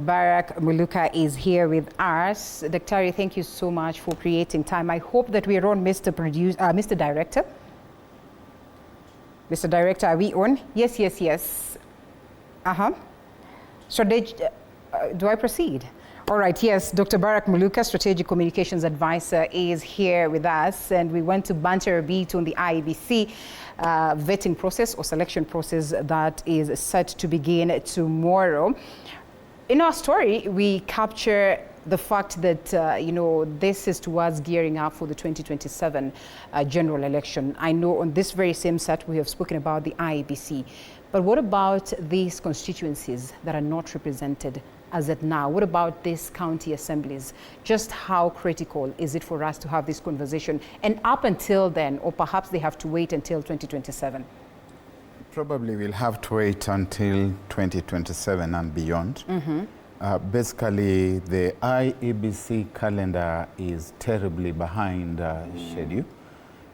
Barak Muluka is here with us. Daktari, thank you so much for creating time. I hope that we are on, Mr. Director. Mr. Director, are we on? Yes. So do I proceed? All right, yes, Dr. Barak Muluka, Strategic Communications Advisor, is here with us, and we want to banter a bit on the IEBC vetting process or selection process that is set to begin tomorrow. In our story, we capture the fact that, this is towards gearing up for the 2027 general election. I know on this very same set, we have spoken about the IEBC. But what about these constituencies that are not represented as at now? What about these county assemblies? Just how critical is it for us to have this conversation? And up until then, or perhaps they have to wait until 2027? Probably we'll have to wait until 2027 and beyond. Basically, the IEBC calendar is terribly behind schedule.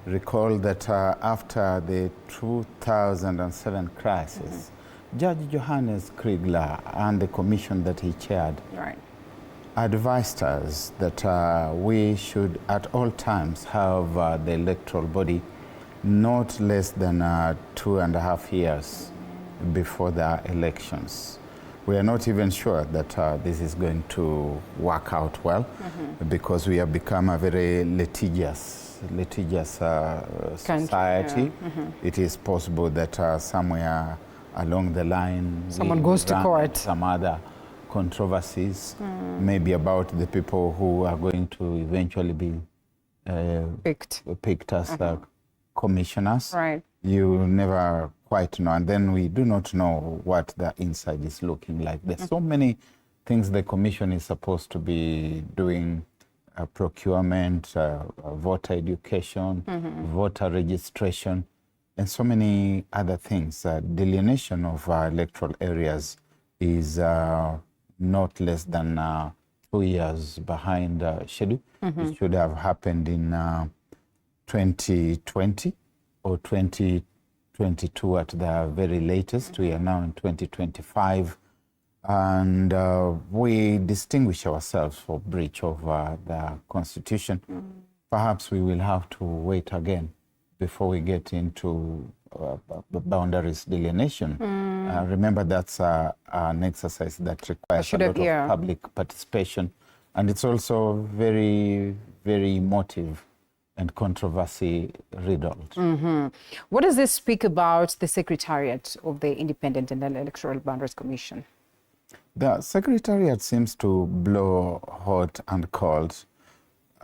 Recall that after the 2007 crisis, Judge Johannes Kriegler and the commission that he chaired advised us that we should at all times have the electoral body not less than 2.5 years before the elections. We are not even sure that this is going to work out well because we have become a very litigious society. It is possible that somewhere along the line someone goes to court. Some other controversies, maybe about the people who are going to eventually be picked as commissioners. Right. You never quite know, and then we do not know what the inside is looking like. There's so many things the commission is supposed to be doing: procurement, voter education, voter registration, and so many other things. Delineation of electoral areas is not less than 2 years behind schedule. It should have happened in 2020 or 2022 at the very latest. We are now in 2025, and we distinguish ourselves for breach of the Constitution. Perhaps we will have to wait again before we get into boundaries delineation. Remember, that's an exercise that requires a lot of public participation, and it's also very, very emotive and controversy riddled. What does this speak about the Secretariat of the Independent and Electoral Boundaries Commission? The Secretariat seems to blow hot and cold.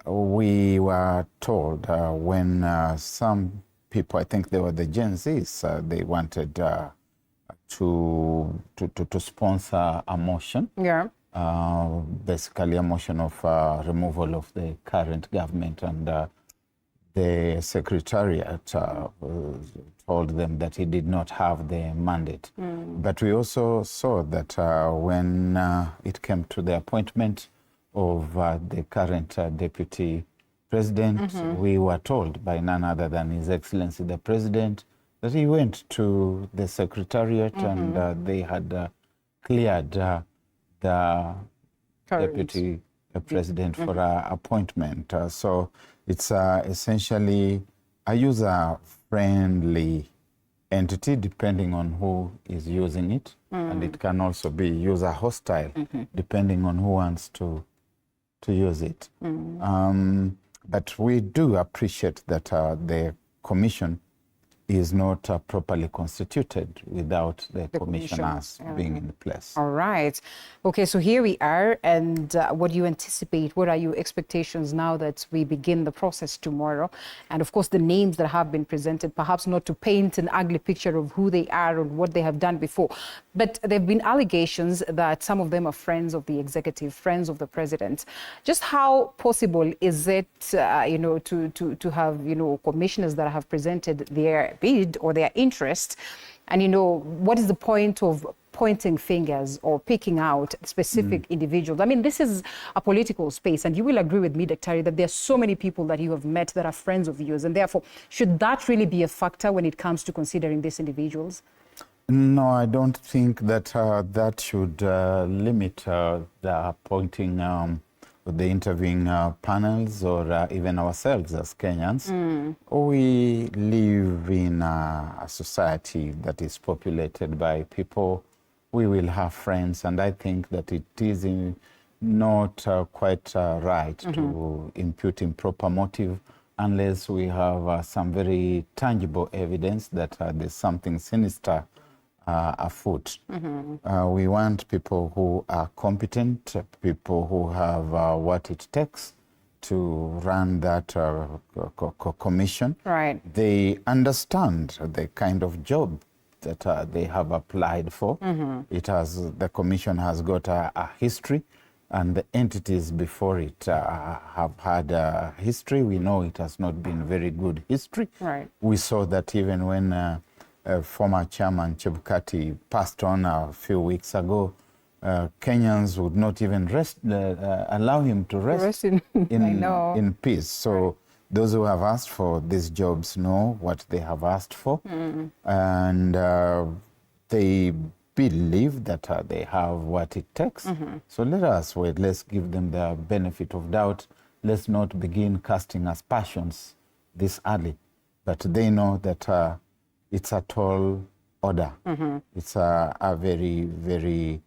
We were told when some people, I think they were the Gen Zs, they wanted to sponsor a motion. Basically a motion of removal of the current government, and the Secretariat told them that he did not have the mandate. But we also saw that when it came to the appointment of the current Deputy President, we were told by none other than His Excellency the President that he went to the Secretariat and they had cleared the Deputy President for appointment. So it's essentially a user-friendly entity, depending on who is using it, and it can also be user-hostile, depending on who wants to use it. But we do appreciate that the Commission is not properly constituted without the commissioners being in place. All right. Okay, so here we are. And what do you anticipate? What are your expectations now that we begin the process tomorrow? And of course, the names that have been presented, perhaps not to paint an ugly picture of who they are or what they have done before, but there have been allegations that some of them are friends of the executive, friends of the president. Just how possible is it, to have, commissioners that have presented their bid or their interest, and what is the point of pointing fingers or picking out specific individuals? I mean, this is a political space, and you will agree with me, Daktari, that there are so many people that you have met that are friends of yours, and therefore, should that really be a factor when it comes to considering these individuals? No, I don't think that that should limit the appointing the interviewing panels or even ourselves as Kenyans. We live in a society that is populated by people. We will have friends, and I think that it is not quite right to impute improper motive unless we have some very tangible evidence that there's something sinister afoot. We want people who are competent, people who have what it takes to run that commission. Right. They understand the kind of job that they have applied for. The commission has got a history, and the entities before it have had a history. We know it has not been very good history. Right. We saw that even when former chairman Chebukati passed on a few weeks ago, Kenyans would not even allow him to rest in peace. So those who have asked for these jobs know what they have asked for, and they believe that they have what it takes. So let us wait. Let's give them the benefit of doubt. Let's not begin casting aspersions this early. But they know that it's a tall order. It's a very, very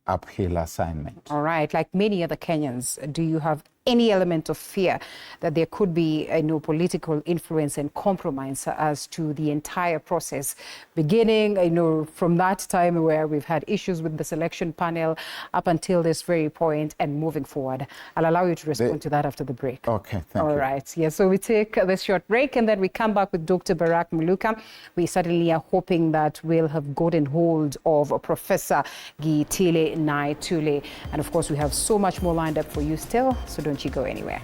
uphill assignment. All right. Like many other Kenyans, do you have any element of fear that there could be political influence and compromise as to the entire process, beginning from that time where we've had issues with the selection panel up until this very point and moving forward? I'll allow you to respond to that after the break. Okay, thank you. All right. Yeah, so we take this short break and then we come back with Dr. Barak Muluka. We certainly are hoping that we'll have gotten hold of Professor Gitile Naitule. And of course, we have so much more lined up for you still, so don't you go anywhere.